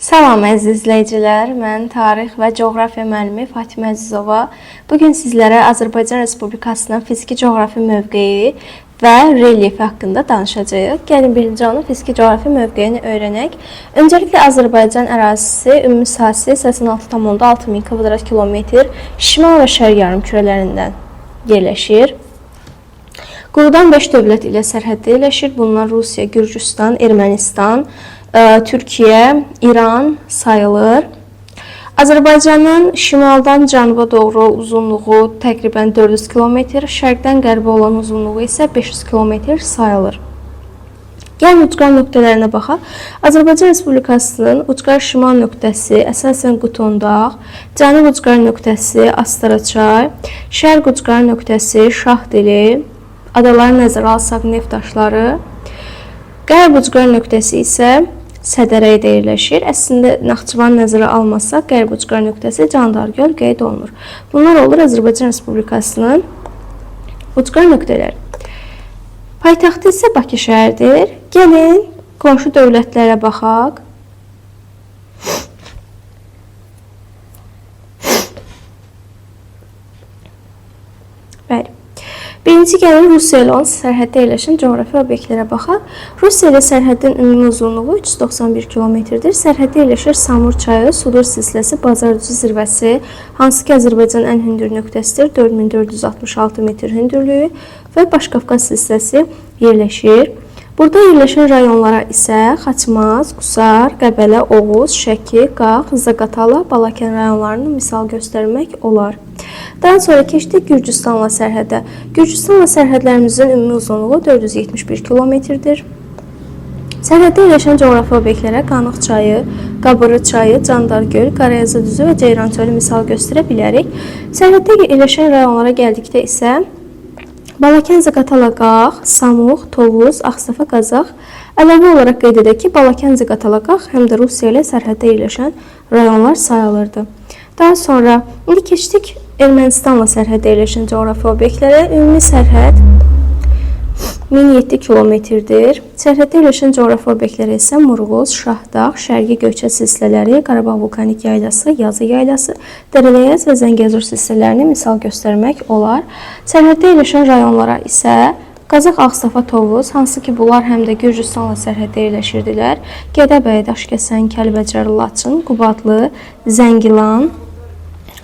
Salam əziz izləyicilər, mən tarix və coğrafiya müəllimi Fatimə Əzizova. Bugün sizlərə Azərbaycan Respublikasının fiziki coğrafi mövqeyi və relyefi haqqında danışacağıq. Gəlin birinci onun fiziki coğrafi mövqeyini öyrənək. Öncəliklə Azərbaycan ərazisi ümumi sahəsi 86,6 min kvadrat kilometr şimal və şərq yarımkürələrindən yerləşir. Qurudan 5 dövlət ilə sərhəddə yerləşir. Bunlar Rusiya, Gürcüstan, Ermənistan, Türkiyə, İran sayılır. Azərbaycanın şimaldan cənuba doğru uzunluğu təqribən 400 km, şərqdən qərbə olan uzunluğu isə 500 km sayılır. Gəlin ucqar nöqtələrinə baxaq. Azərbaycan Respublikasının ucqar şimal nöqtəsi əsasən Qutondağ, cənub ucqar nöqtəsi Astaraçay, şərq ucqar nöqtəsi Şahdili, adaları nəzərə alsaq neft daşları, qərb ucqar nöqtəsi isə Sədərəydə yerləşir. Əslində Naxçıvan nəzərə almasaq, qərb ucqar nöqtəsi Candargöl qeyd olunur. Bunlar olur Azərbaycan Respublikasının ucqar nöqtələri. Paytaxtı isə Bakı şəhəridir. Gəlin qonşu dövlətlərə baxaq. Bəli. Birinci gəlin Rusiya ilə olan sərhəddə yerləşən coğrafi obyektlərə baxaq. Rusiya ilə sərhədin ümumi uzunluğu 391 km-dir. Sərhəddə yerləşir Samur çayı, Sudur silsiləsi, Bazarcı zirvəsi, hansı ki Azərbaycanın ən hündür nöqtəsidir, 4466 metr hündürlüyü və Başqafqaz silsiləsi yerləşir. Burada yerləşən rayonlara isə Xaçmaz, Qusar, Qəbələ, Oğuz, Şəki, Qax, Zaqatala, Balakən rayonlarını misal göstərmək olar. Daha sonra keçdik Gürcüstanla sərhədə. Gürcüstanla sərhədlərimizin ümumi uzunluğu 471 km-dir. Sərhəddə yerləşən coğrafi obyektlərə Qanıq çayı, Qabırı çayı, Candargöl, Qarayazı düzü və Ceyran çölü misal göstərə bilərik. Sərhəddə yerləşən rayonlara gəldikdə isə Balakən, Zaqatala, Qax, Samux, Tovuz, Ağstafa, Qazax. Əlavə olaraq qeyd edək ki, Balakən, Zaqatala, Qax həm də Rusiya ilə sərhəddə yerləşən rayonlar sayılırdı. Daha sonra indi keçdik Ermənistanla sərhəddə yerləşən coğrafi obyektlərə. Ümumi sərhəd 1007 km-dir. Sərhəddə yerləşən coğrafi obyektlərə isə Murğuz, Şahdağ, Şərqi Göyçə silsilələri, Qarabağ vulkanik yaylası, Yazı yaylası, Dərələyəz və Zəngəzur silsilələrini misal göstərmək olar. Sərhəddə yerləşən rayonlara isə Qazax, Ağstafa, Tovuz, hansı ki bunlar həm də Gürcüstanla sərhəddə yerləşirdilər. Gədəbəy, Daşkəsən, Kəlbəcər, Laçın, Qubadlı, Zəngilan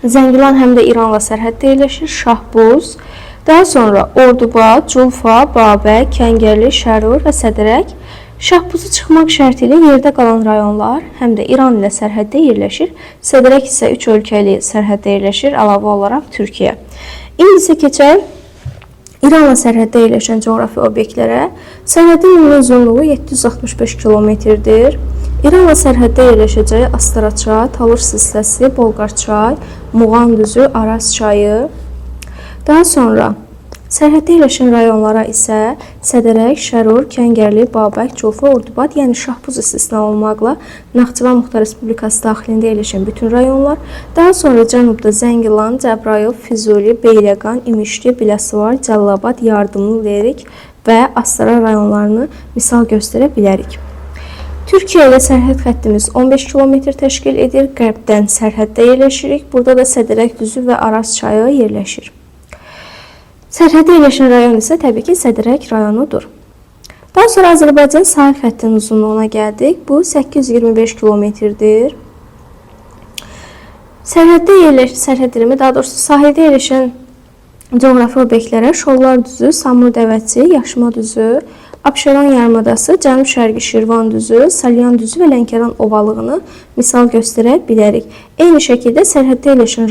həm də İranla sərhəddə yerləşir, Şahbuz. Daha sonra Ordubad, Culfa, Babək, Kəngərli, Şərur və Sədərək. Şahbuzu çıxmaq şərti ilə yerdə qalan rayonlar həm də İran ilə sərhəddə yerləşir. Sədərək isə 3 ölkə ilə sərhəddə yerləşir, əlavə olaraq Türkiyə. İndi isə keçək İranla sərhəddə yerləşən coğrafi obyektlərə. Sərhədin ümumi uzunluğu 765 km-dir. İranla sərhəddə yerləşəcəyi Astaraçay, Talır silsiləsi, Bolqar çay, Muğan düzü, Araz çayı. Daha sonra sərhəddə yerləşən rayonlara isə Sədərək, Şərur, Kəngərli, Babək, Culfa, Ordubad, yəni Şahbuz istisna olmaqla Naxçıvan Muxtar Respublikası daxilində yerləşən bütün rayonlar. Daha sonra cənubda Zəngilan, Cəbrayıl, Füzuli, Beyləqan, İmişli, Biləsuvar, Cəllabad, Yardımlı, Lerik və Astara rayonlarını misal göstərə bilərik. Türkiyə ilə sərhəd xəttimiz 15 km təşkil edir. Qərbdən sərhəddə yerləşirik. Burada da Sədərək düzü və Araz çayı yerləşir. Sərhəddə yerləşən rayon isə təbii ki Sədərək rayonudur. Daha sonra Azərbaycan sahil xəttinin uzunluğuna gəldik. Bu 825 km-dir. Sahildə yerləşən coğrafi obyektlərə Şollar düzü, Samur dəvəsi, Yaşma düzü, Abşeron yarımadası, Cənub-Şərqi Şirvan düzü, Salyan düzü və Lənkəran ovalığını misal göstərə bilərik. Eyni şəkildə sahildə yerləşən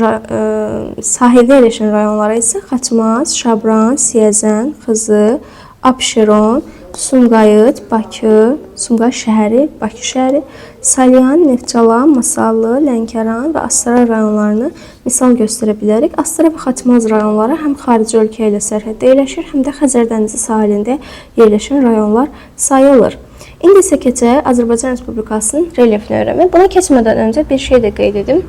rayonlara isə Xaçmaz, Şabran, Siyəzən, Xızı, Abşeron, Sumqayıt, Bakı, Sumqayıt şəhəri, Bakı şəhəri, Salyan, Neftçala, Masallı, Lənkəran və Astara rayonlarını misal göstərə bilərik. Astara və Xaçmaz rayonları həm xarici ölkə ilə sərhəddə yerləşir, həm də Xəzər dənizi sahilində yerləşən rayonlar sayılır. İndi isə keçək Azərbaycan Respublikasının relyefini öyrənmək. Buna keçmədən öncə bir şey də qeyd edim.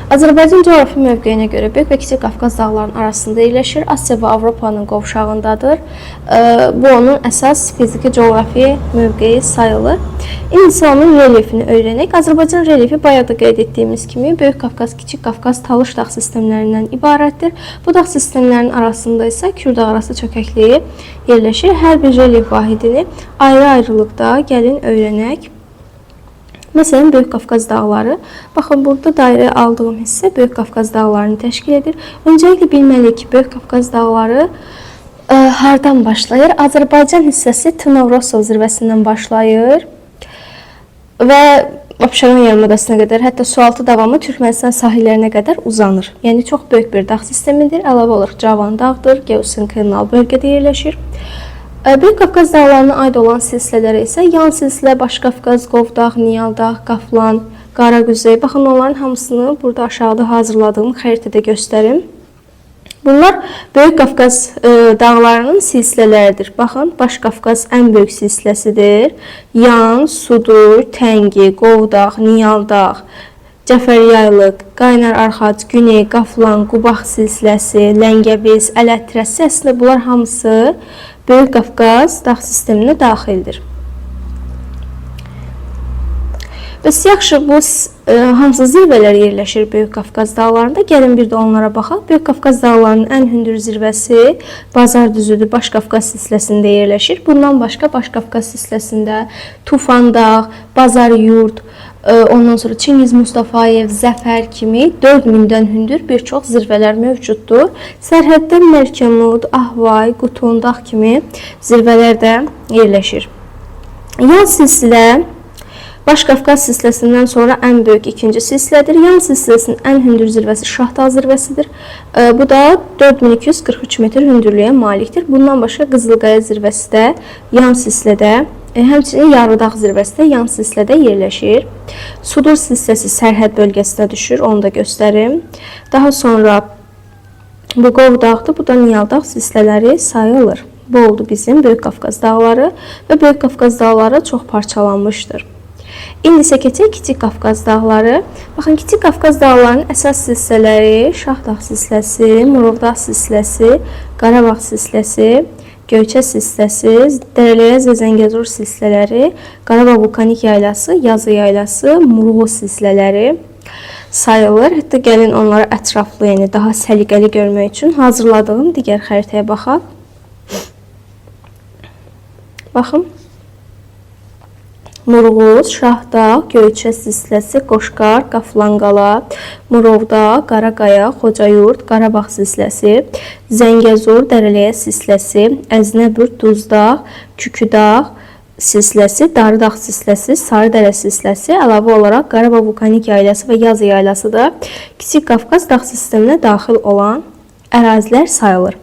Azərbaycan coğrafi mövqeyinə görə Böyük və Kiçik Qafqaz dağlarının arasında yerləşir. Asiya və Avropanın qovşağındadır. Bu onun əsas fiziki coğrafi mövqeyi sayılır. İndi isə onun relyefini öyrənək. Azərbaycan relyefi bayaq da qeyd etdiyimiz kimi Böyük Qafqaz, Kiçik Qafqaz, Talış dağ sistemlərindən ibarətdir. Bu dağ sistemlərinin arasında isə Kürdağ arası çökəkliyi yerləşir. Hər bir relyef vahidini ayrı-ayrılıqda gəlin öyrənək. Məsələn, Böyük Qafqaz dağları. Baxın, burada dairə aldığım hissə Böyük Qafqaz dağlarını təşkil edir. Öncəliklə bilməliyik ki, Böyük Qafqaz dağları hardan başlayır? Azərbaycan hissəsi Tınov-Rostov zirvəsindən başlayır və Abşeron yarımadasına qədər, hətta sualtı davamı Türkmənistan sahillərinə qədər uzanır. Yəni, çox böyük bir dağ sistemidir. Əlavə olaraq Cavan dağdır, geosinklinal bölgədə yerləşir. Böyük Qafqaz dağlarına aid olan silsilələrə isə yan silsilə, Başqafqaz, Qovdağ, Niyaldağ, Qaflan, Qaragüzey. Baxın, onların hamısını burada aşağıda hazırladığım xəritədə göstərim. Bunlar Böyük Qafqaz dağlarının silsilələridir. Baxın, Başqafqaz ən böyük silsiləsidir. Yan, Sudur, Təngi, Qovdağ, Niyaldağ, Cəfəryaylıq, Qaynar Arxac, Güney, Qaflan, Qubaq silsiləsi, Ləngəviz, Ələtrəsi, əslində bunlar hamısı Böyük Qafqaz dağ sisteminə daxildir. Bəs yaxşı, bu hansı zirvələr yerləşir Böyük Qafqaz dağlarında? Gəlin bir də onlara baxaq. Böyük Qafqaz dağlarının ən hündür zirvəsi Bazar düzüdür, Başqafqaz silsiləsində yerləşir. Bundan başqa Başqafqaz silsiləsində Tufan dağ, Bazar yurt, ondan sonra Çingiz Mustafayev, Zəfər kimi 4000-dən hündür bir çox zirvələr mövcuddur. Sərhəddə Mərkəmud, Ahvay, Qutondağ kimi zirvələr də yerləşir. Yan silsilə Başqafqaz silsiləsindən sonra ən böyük ikinci silsilədir. Yan silsiləsinin ən hündür zirvəsi Şahdağ zirvəsidir. Bu da 4243 metr hündürlüyə malikdir. Bundan başqa Qızılqaya zirvəsi də yan silsilədə, həmçinin Yarıdağ zirvəsi də yan silsilədə yerləşir. Sudur silsiləsi sərhəd bölgəsinə düşür, onu da göstərim. Daha sonra bu Qovdağdır, bu da Niyaldağ silsilələri sayılır. Bu oldu bizim Böyük Qafqaz dağları və Böyük Qafqaz dağları çox parçalanmışdır. İndi isə keçək Kiçik Qafqaz dağları. Baxın, Kiçik Qafqaz dağlarının əsas silsilələri Şahdağ silsiləsi, Murovdağ silsiləsi, Qarabağ silsiləsi, Göyçə silsiləsi, Dərələyəz və Zəngəzur silsilələri, Qarabağ vulkanik yaylası, Yazı yaylası, Muruğu silsilələri sayılır. Hətta gəlin onları ətraflı, yəni daha səliqəli görmək üçün hazırladığım digər xəritəyə baxaq. Baxın. Muruğuz, Şahdağ, Göyçə silsiləsi, Qoşqar, Qaflanqala, Murovdağ, Qaraqaya, Xocayurt, Qarabağ silsiləsi, Zəngəzur, Dərələyəz silsiləsi, Əznəbürd, Duzdağ, Küküdağ silsiləsi, Darıdağ silsiləsi, Sarıdərə silsiləsi, əlavə olaraq Qarabağ vulkanik yaylası və Yazı yaylası da Kiçik Qafqaz dağ sisteminə daxil olan ərazilər sayılır.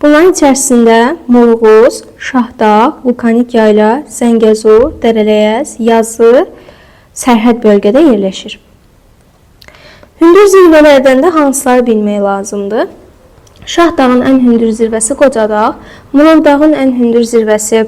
Bunların içərisində Muruğuz, Şahdağ, vulkanik yayla, Zəngəzur, Dərələyəz, Yazı sərhəd bölgədə yerləşir. Hündür zirvələrdən də hansıları bilmək lazımdır? Şahdağın ən hündür zirvəsi Qocadağ, Murovdağın ən hündür zirvəsi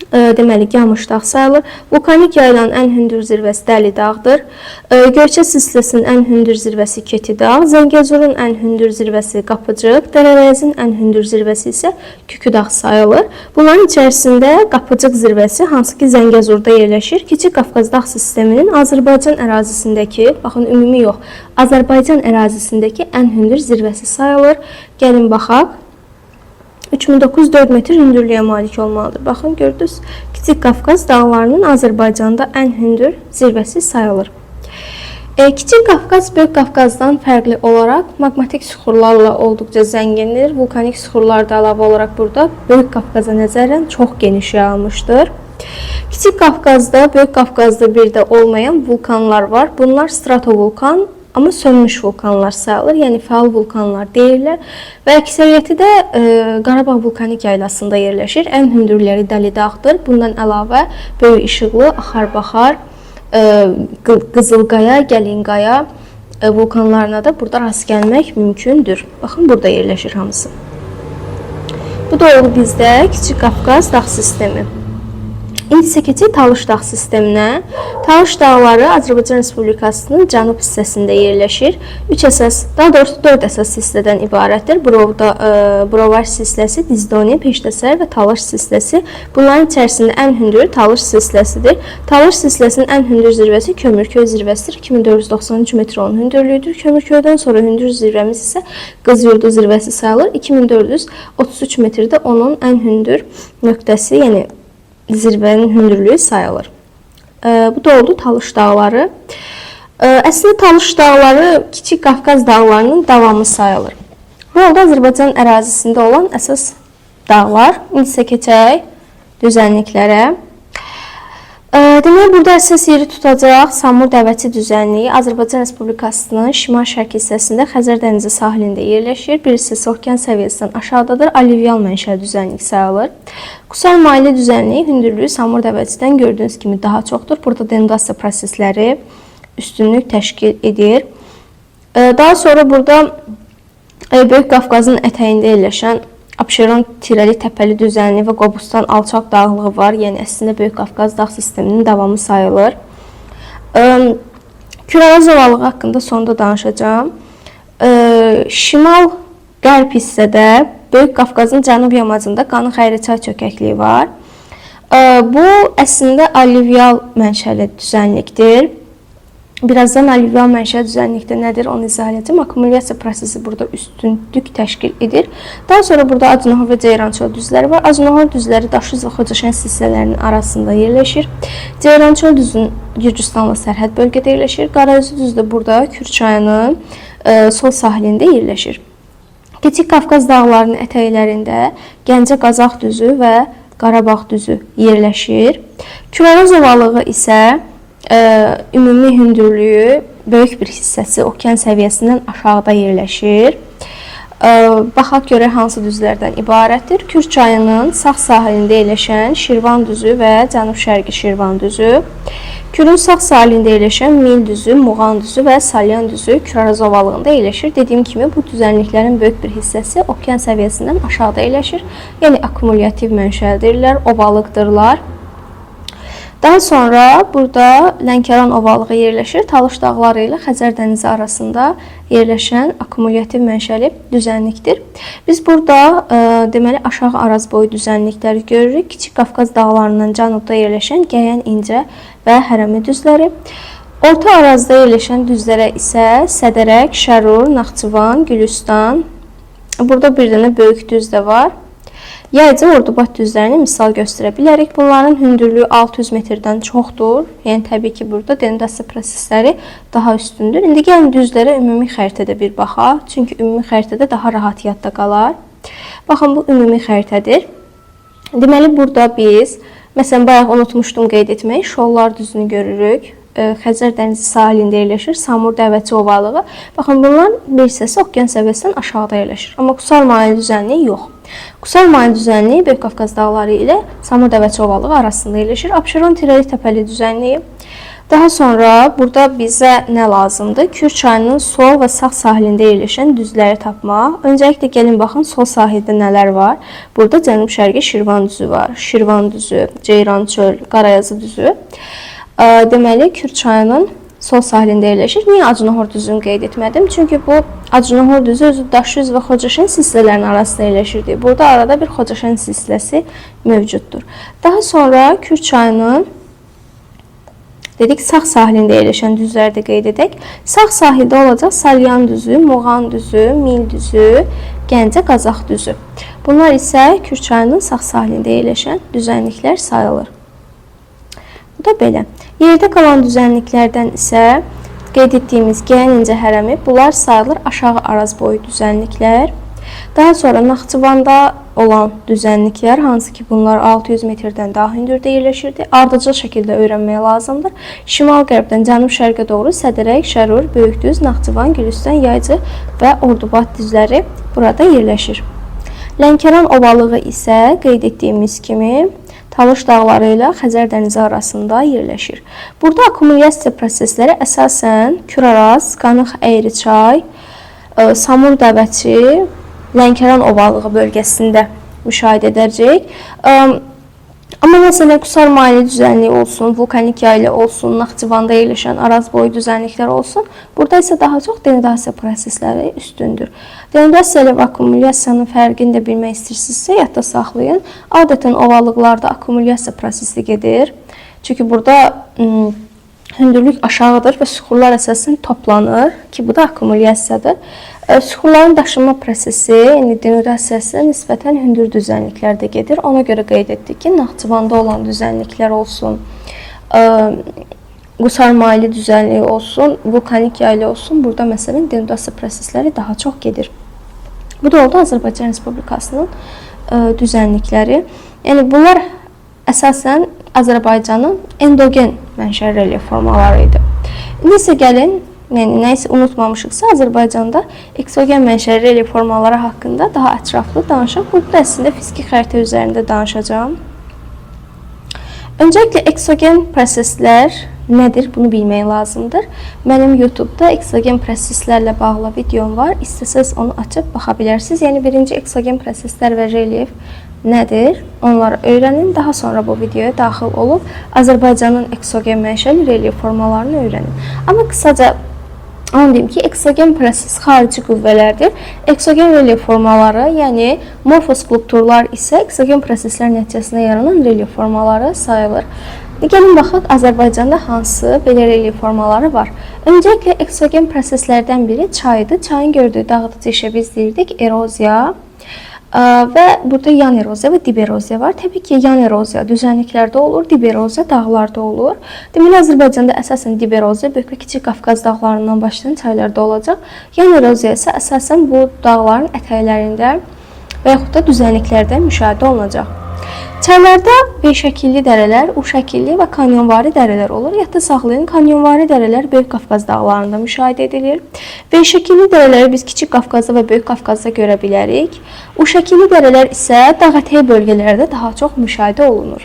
deməli Qamışdağ sayılır. Vulkanik yaylanın ən hündür zirvəsi Dəlidağdır. Göyçə silsiləsinin ən hündür zirvəsi Ketidağ, Zəngəzurun ən hündür zirvəsi Qapıcıq, Dərələyəzin ən hündür zirvəsi isə Küküdağ sayılır. Bunların içərisində Qapıcıq zirvəsi, hansı ki Zəngəzurda yerləşir, Kiçik Qafqaz dağ sisteminin Azərbaycan ərazisindəki, baxın ümumi yox, Azərbaycan ərazisindəki ən hündür zirvəsi sayılır. Gəlin baxaq. 3904 metr hündürlüyə malik olmalıdır. Baxın, gördünüz, Kiçik Qafqaz dağlarının Azərbaycanda ən hündür zirvəsi sayılır. Kiçik Qafqaz Böyük Qafqazdan fərqli olaraq maqmatik süxurlarla olduqca zəngindir. Vulkanik süxurlar da əlavə olaraq burada Böyük Qafqaza nəzərən çox geniş yayılmışdır. Kiçik Qafqazda, Böyük Qafqazda bir də olmayan vulkanlar var. Bunlar stratovulkan, amma sönmüş vulkanlar sayılır, yəni fəal vulkanlar deyirlər və əksəriyyəti də Qarabağ vulkanik yaylasında yerləşir. Ən hündürləri Dəlidağdır. Bundan əlavə Böyük İşıqlı, Axar-Baxar, Qızılqaya, Gəlinqaya vulkanlarına da burada rast gəlmək mümkündür. Baxın, burada yerləşir hamısı. Bu da oldu bizdə Kiçik Qafqaz dağ sistemi. İndi isə keçək Talış dağ sisteminə. Talış dağları Azərbaycan Respublikasının cənub hissəsində yerləşir. 4 əsas hissədən ibarətdir. Brovar silsiləsi, Dizdoni, Peştəsər və Talış silsiləsi. Bunların içərisində ən hündürü Talış silsiləsidir. Talış silsiləsinin ən hündür zirvəsi Kömürköy zirvəsidir. 2493 metr onun hündürlüyüdür. Kömürköydən sonra hündür zirvəmiz isə Qızyurdu zirvəsi sayılır. 2433 metrdə onun ən hündür nöqtəsi, yəni zirvənin hündürlüyü sayılır. Bu da oldu Talış dağları. Əslində Talış dağları Kiçik Qafqaz dağlarının davamı sayılır. Bu oldu Azərbaycan ərazisində olan əsas dağlar. İndi isə keçək düzənliklərə. Demək, burada əsas yeri tutacaq Samur Dəvəçi düzənliyi Azərbaycan Respublikasının şimal-şərq hissəsində Xəzər dənizi sahilində yerləşir. Bir hissəsi okean səviyyəsindən aşağıdadır. Alüvyal mənşəli düzənlik sayılır. Qusar maili düzənliyi hündürlüyü Samur Dəvəçidən gördüyünüz kimi daha çoxdur. Burada denudasiya prosesləri üstünlük təşkil edir. Daha sonra burada Böyük Qafqazın ətəyində yerləşən Abşeron tirəli təpəli düzənliyi və Qobustan alçaq dağlığı var. Yəni əslində Böyük Qafqaz dağ sisteminin davamı sayılır. Küraraz ovalığı haqqında sonda danışacağım. Şimal-qərb hissədə Böyük Qafqazın cənub yamacında Qanı-Xəyrə çay çökəkliyi var. Bu əslində alüvyal mənşəli düzənlikdir. Birazdan alüvyal mənşəli düzənlikdə nədir onu izah edəcəm. Akkumulyasiya prosesi burada üstünlük təşkil edir. Daha sonra burada Acınahor və Ceyrançöl düzləri var. Acınahor düzləri Daşüz və Xocaşən silsilələrinin arasında yerləşir. Ceyrançöl düzü Gürcüstanla sərhəd bölgədə yerləşir. Qarayüzü düzü də burada Kür çayının sol sahilində yerləşir. Kiçik Qafqaz dağlarının ətəklərində Gəncə Qazax düzü və Qarabağ düzü yerləşir. Küraraz ovalığı isə ümumi hündürlüyü böyük bir hissəsi okean səviyyəsindən aşağıda yerləşir. Baxaq görək hansı düzlərdən ibarətdir. Kür çayının sağ sahilində yerləşən Şirvan düzü və cənub-şərqi Şirvan düzü. Kürün sağ sahilində yerləşən Mil düzü, Muğan düzü və Salyan düzü Küraraz ovalığında yerləşir. Dediyim kimi bu düzənliklərin böyük bir hissəsi okean səviyyəsindən aşağıda yerləşir. Yəni akkumulyativ mənşəlidirlər, ovalıqdırlar. Daha sonra burada Lənkəran ovalığı yerləşir. Talış dağları ilə Xəzər dənizi arasında yerləşən akkumulyativ mənşəli düzənlikdir. Biz burada deməli aşağı Arazboyu düzənlikləri görürük. Kiçik Qafqaz dağlarından cənubda yerləşən Gəyən, İncə və Hərəmi düzləri. Orta Arazda yerləşən düzlərə isə Sədərək, Şərur, Naxçıvan, Gülüstan. Burada bir dənə böyük düz də var. Yayca Ordubad düzlərini misal göstərə bilərik. Bunların hündürlüyü 600 metrdən çoxdur. Yəni təbii ki, burada denudasiya prosesləri daha üstündür. İndi gəlin düzlərə ümumi xəritədə bir baxaq. Çünki ümumi xəritədə daha rahat yadda qalar. Baxın, bu ümumi xəritədir. Deməli, burada biz, məsələn, bayaq unutmuşdum qeyd etmək, Şollar düzünü görürük. Xəzər dənizi sahilində yerləşir. Samur Dəvəçi ovalığı. Baxın, bunların bir hissəsi okean səviyyəsindən aşağıda yerləşir. Amma Qusar maili düzənliyi yox. Qusar maili düzənliyi Böyük Qafqaz dağları ilə Samur Dəvəçi ovalığı arasında yerləşir. Abşeron tirəli təpəli düzənliyi. Daha sonra burada bizə nə lazımdır? Kür çayının sol və sağ sahilində yerləşən düzləri tapmaq. Öncəliklə gəlin baxın, sol sahildə nələr var? Burada cənub-şərqi Şirvan düzü var. Şirvan düzü, Ceyrançöl, Qarayazı düzü. Deməli, Kür çayının sol sahilində yerləşir. Niyə Acınahor düzünü qeyd etmədim? Çünki bu Acınahor düzü özü Daşüz və Xocaşən silsilələrinin arasında yerləşirdi. Burada arada bir Xocaşən silsiləsi mövcuddur. Daha sonra Kür çayının dedik sağ sahilində yerləşən düzləri də qeyd edək. Sağ sahildə olacaq Salyan düzü, Muğan düzü, Mil düzü, Gəncə Qazax düzü. Bunlar isə Kür çayının sağ sahilində yerləşən düzənliklər sayılır. Bu da belə. Yerdə qalan düzənliklərdən isə qeyd etdiyimiz Gəyən, İncə, Hərəmi, bunlar sayılır aşağı Arazboyu düzənliklər. Daha sonra Naxçıvanda olan düzənliklər, hansı ki bunlar 600 metrdən daha hündürdə yerləşirdi. Ardıcıl şəkildə öyrənmək lazımdır. Şimal-qərbdən cənub-şərqə doğru Sədərək, Şərur, Böyükdüz, Naxçıvan, Gülüstan, Yaycı və Ordubad düzləri burada yerləşir. Lənkəran ovalığı isə qeyd etdiyimiz kimi Talış dağları ilə Xəzər dənizi arasında yerləşir. Burada akkumulyasiya prosesləri əsasən Küraraz, Qanıq-Əyri çay, Samur Dəvəçi, Lənkəran ovalığı bölgəsində müşahidə edəcəyik. Amma məsələn, Qusar maili düzənliyi olsun, vulkanik yaylı olsun, Naxçıvanda yerləşən araz boyu düzənliklər olsun, burada isə daha çox denudasiya prosesləri üstündür. Denudasiya ilə akkumulyasiyanın fərqini də bilmək istəyirsinizsə, yadda saxlayın. Adətən ovalıqlarda akkumulyasiya prosesi gedir. Çünki burada hündürlük aşağıdır və süxurlar əsasən toplanır ki, bu da akkumulyasiyadır. Süxurların daşınma prosesi, yəni denudasiyası nisbətən hündür düzənliklərdə gedir. Ona görə qeyd etdik ki, Naxçıvanda olan düzənliklər olsun, Qusar maili düzənliyi olsun, vulkanik yaylı olsun, burada məsələn denudasiya prosesləri daha çox gedir. Bu da oldu Azərbaycan Respublikasının düzənlikləri. Yəni bunlar əsasən Azərbaycanın endogen mənşəli relyef formaları idi. İndi isə gəlin, yəni nəyisə unutmamışıqsa, Azərbaycanda eksogen mənşəli relyef formaları haqqında daha ətraflı danışaq. Burada əslində fiziki xəritə üzərində danışacağım. Öncəliklə eksogen proseslər nədir? Bunu bilmək lazımdır. Mənim YouTube-da eksogen proseslərlə bağlı videom var. İstəsəz onu açıb baxa bilərsiniz. Yəni birinci eksogen proseslər və relyef nədir? Onları öyrənin. Daha sonra bu videoya daxil olub Azərbaycanın eksogen mənşəli relyef formalarını öyrənin. Amma qısaca onu deyim ki, eksogen proses xarici qüvvələrdir. Eksogen relyef formaları, yəni morfoskulpturlar isə eksogen proseslər nəticəsində yaranan relyef formaları sayılır. Gəlin baxaq, Azərbaycanda hansı belə relyef formaları var. Öncəliklə eksogen proseslərdən biri çaydır. Çayın gördüyü dağıdıcı işə biz deyirdik eroziya. Və burada yan eroziya və dib eroziya var. Təbii ki, yan eroziya düzənliklərdə olur, dib eroziya dağlarda olur. Deməli, Azərbaycanda əsasən dib eroziya Böyük və Kiçik Qafqaz dağlarından başlayan çaylarda olacaq. Yan eroziya isə əsasən bu dağların ətəklərində və yaxud da düzənliklərdə müşahidə olunacaq. Çaylarda V şəkilli dərələr, U şəkilli və kanyonvari dərələr olur. Yadda saxlayın, kanyonvari dərələr Böyük Qafqaz dağlarında müşahidə edilir. V şəkilli dərələri biz Kiçik Qafqazda və Böyük Qafqazda görə bilərik. U şəkilli dərələr isə dağ-ətəyi bölgələrdə daha çox müşahidə olunur.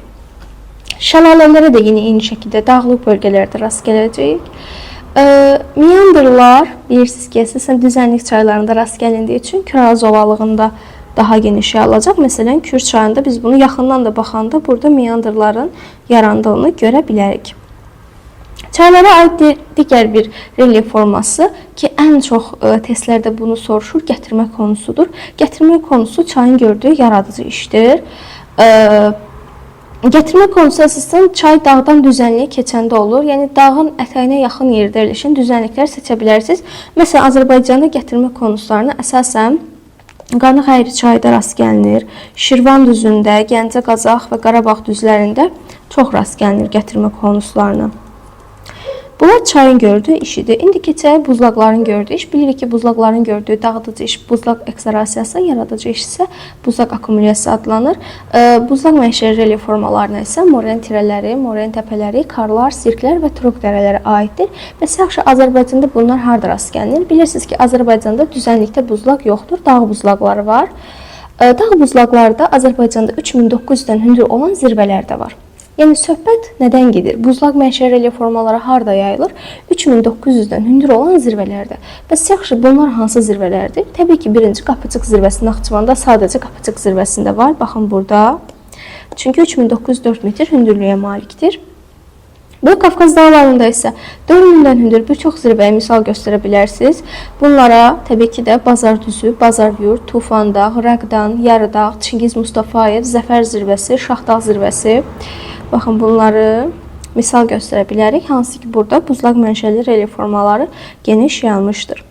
Şəlalələrə də yine eyni şəkildə dağlıq bölgələrdə rast gələcəyik. Meandrlar, bilirsiniz ki, əsasən düzənlik çaylarında rast gəlindiyi üçün Küraz ovalığında daha geniş alacaq. Məsələn, Kür çayında biz bunu yaxından da baxanda burada meandrların yarandığını görə bilərik. Çaylara aid digər bir relyef forması ki, ən çox testlərdə bunu soruşur, gətirmə konusudur. Gətirmə konusu çayın gördüyü yaradıcı işdir. Gətirmə konusu əsasən çay dağdan düzənliyə keçəndə olur. Yəni dağın ətəyinə yaxın yerdə yerləşən düzənliklər seçə bilərsiniz. Məsələn, Azərbaycanda gətirmə konuslarına əsasən Qanı Xəyri çayda rast gəlinir. Şirvan düzündə, Gəncə, Qazax və Qarabağ düzlərində çox rast gəlinir gətirmə konuslarına. Bunlar çayın gördüyü işidir. İndi keçək buzlaqların gördüyü iş. Bilirik ki, buzlaqların gördüyə dağıdıcı iş buzlaq ekserasiyası, yaradıcı iş isə buzlaq akkumulyasiyası adlanır. Buzlaq mənşəli relyef formalarına isə moren tirələri, moren təpələri, karlar, sirklər və truq dərələri aiddir. Və yaxşı, Azərbaycanda bunlar harda rast gəlinir? Bilirsiniz ki, Azərbaycanda düzənlikdə buzlaq yoxdur, dağ buzlaqları var. Dağ buzlaqlarda Azərbaycanda 3900-dən hündür olan zirvələr də var. Yəni söhbət nədən gedir? Buzlaq mənşəli relyef formaları harda yayılır? 3900-dən hündür olan zirvələrdə. Bəs yaxşı, bunlar hansı zirvələrdir? Təbii ki, birinci Qapıçıq zirvəsi Naxçıvanda sadəcə Qapıçıq zirvəsində var. Baxın burada. Çünki 3904 metr hündürlüyə malikdir. Böyük Qafqaz dağlarında isə 4000-dən hündür bir çox zirvəyə misal göstərə bilərsiniz. Bunlara təbii ki də Bazardüzü, Bazaryurt, Tufandağ, Rəqdan, Yarıdağ, Çingiz Mustafayev, Zəfər zirvəsi, Şahdağ zirvəsi. Baxın, bunları misal göstərə bilərik. Hansı ki, burada buzlaq mənşəli relyef formaları geniş yayılmışdır.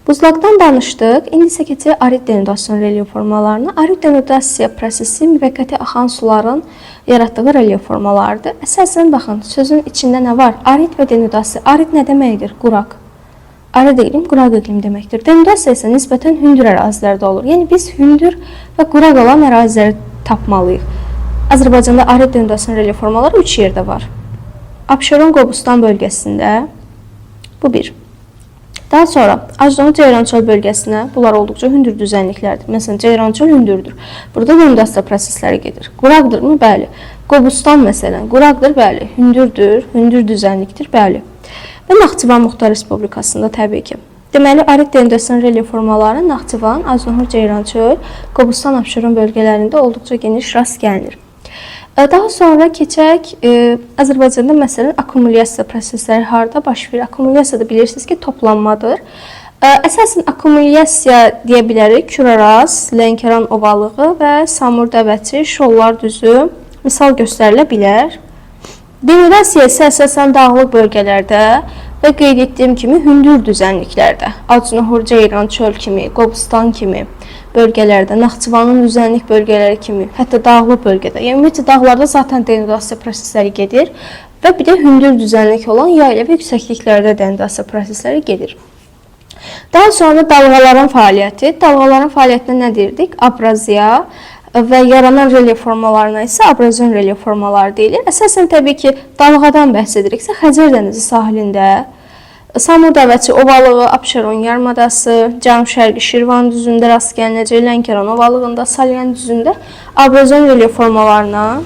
Buzlaqdan danışdıq. İndi isə keçək arid denudasiya relyef formalarına. Arid denudasiya prosesi müvəqqəti axan suların yaratdığı relyef formalarıdır. Əsasən, baxın, sözün içində nə var? Arid və denudasiya. Arid nə deməkdir? Quraq. Arid iqlim, quraq iqlim deməkdir. Denudasiya isə nisbətən hündür ərazilərdə olur. Yəni, biz hündür və quraq olan əraziləri tapmalıyıq. Azərbaycanda arid denudasiya relyef formaları 3 yerdə var. Abşeron Qobustan bölgəsində, bu bir. Daha sonra Ajdonu Ceyrançöl bölgəsinə, bunlar olduqca hündür düzənliklərdir. Məsələn, Ceyrançöl hündürdür. Burada denudasiya prosesləri gedir. Quraqdırmı? Bəli. Qobustan məsələn, quraqdır, bəli. Hündürdür, hündür düzənlikdir, bəli. Və Naxçıvan Muxtar Respublikasında təbii ki. Deməli, arid denudasiya relyef formaları Naxçıvan, Ajdonu Ceyrançöl, Qobustan, Abşeron bölgələrində olduqca geniş rast gəlinir. Daha sonra keçək Azərbaycanda məsələn akkumulyasiya prosesləri harda baş verir? Akkumulyasiya da bilirsiniz ki, toplanmadır. Əsasən akkumulyasiya deyə bilərik Küraraz, Lənkəran ovalığı və Samur Dəvəçi, Şollar düzü misal göstərilə bilər. Denudasiya isə əsasən dağlıq bölgələrdə və qeyd etdiyim kimi hündür düzənliklərdə, Acunahur, Ceyran, Çöl kimi, Qobustan kimi bölgələrdə, Naxçıvanın düzənlik bölgələri kimi, hətta dağlıq bölgədə, yəni ümumiyyətlə dağlarda zaten denudasiya prosesləri gedir və bir də hündür düzənlik olan yayla və yüksəkliklərdə denudasiya prosesləri gedir. Daha sonra dalğaların fəaliyyəti. Dalğaların fəaliyyətinə nə deyirdik? Abraziya və yaranan relyef formalarına isə abrazyon relyef formaları deyilir. Əsasən təbii ki, dalğadan bəhs ediriksə Xəzər dənizi sahilində Samur Dəvəçi ovalığı, Abşeron yarımadası, Cənub-Şərqi Şirvan düzündə rast gəlinəcək, Lənkəran ovalığında, Salyan düzündə abrazyon relyef formalarına,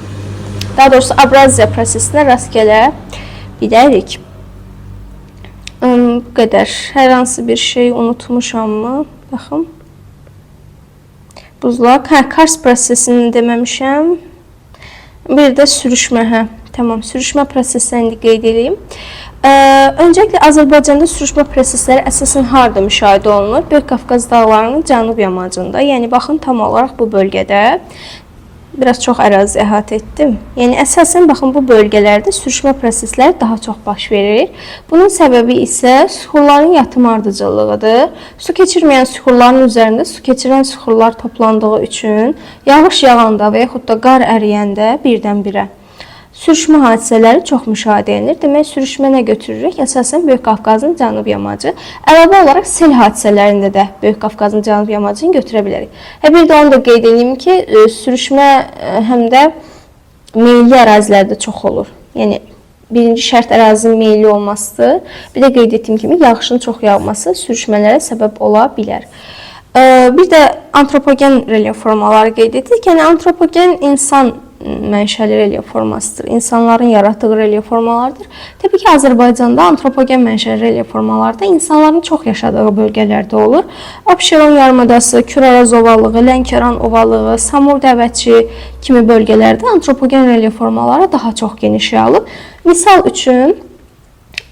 daha doğrusu abraziya prosesinə rast gələ bilərik. Bu qədər. Hər hansı bir şey unutmuşammı? Baxın. Buzlaq. Kars prosesini deməmişəm. Bir də sürüşmə. Tamam, sürüşmə prosesini indi qeyd edeyim. Öncəliklə Azərbaycanda sürüşmə prosesləri əsasən harda müşahidə olunur? Böyük Qafqaz dağlarının cənub yamacında. Yəni baxın, tam olaraq bu bölgədə. Biraz çox ərazi əhatə etdim. Yəni əsasən baxın, bu bölgələrdə sürüşmə prosesləri daha çox baş verir. Bunun səbəbi isə süxurların yatım ardıcıllığıdır. Su keçirməyən süxurların üzərində su keçirən süxurlar toplandığı üçün yağış yağanda və yaxud da qar əriyəndə birdən-birə sürüşmə hadisələri çox müşahidə edilir. Demək, sürüşmə nə götürürük? Əsasən Böyük Qafqazın cənub yamacı. Əlavə olaraq sel hadisələrində də Böyük Qafqazın cənub yamacını götürə bilərik. Bir də onu da qeyd edeyim ki, sürüşmə həm də meyilli ərazilərdə çox olur. Yəni, birinci şərt ərazinin meyilli olmasıdır. Bir də qeyd etdiyim kimi, yağışın çox yağması sürüşmələrə səbəb ola bilər. Bir də antropogen relyef formaları qeyd etdik. Yəni, antropogen insan mənşəli relyef formasıdır. İnsanların yaratdığı relyef formalardır. Təbii ki, Azərbaycanda antropogen mənşəli relyef formaları da insanların çox yaşadığı bölgələrdə olur. Abşeron yarımadası, Küraraz ovalığı, Lənkəran ovalığı, Samur Dəvəçi kimi bölgələrdə antropogen relyef formaları daha çox geniş yayılıb. Misal üçün,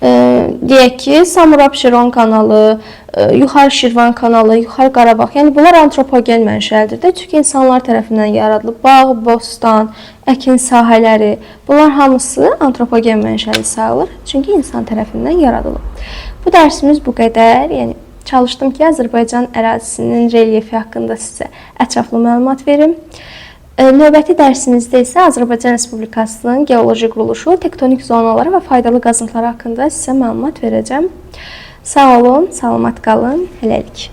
deyək ki, Samur-Abşeron kanalı, Yuxarı Şirvan kanalı, Yuxarı Qarabağ, yəni bunlar antropogen mənşəlidir də, çünki insanlar tərəfindən yaradılıb. Bağ, bostan, əkin sahələri, bunlar hamısı antropogen mənşəli sayılır, çünki insan tərəfindən yaradılıb. Bu dərsimiz bu qədər, yəni çalışdım ki, Azərbaycan ərazisinin relyefi haqqında sizə ətraflı məlumat verim. Növbəti dərsimizdə isə Azərbaycan Respublikasının geoloji quruluşu, tektonik zonaları və faydalı qazıntıları haqqında sizə məlumat verəcəm. Sağ olun, salamat qalın, hələlik.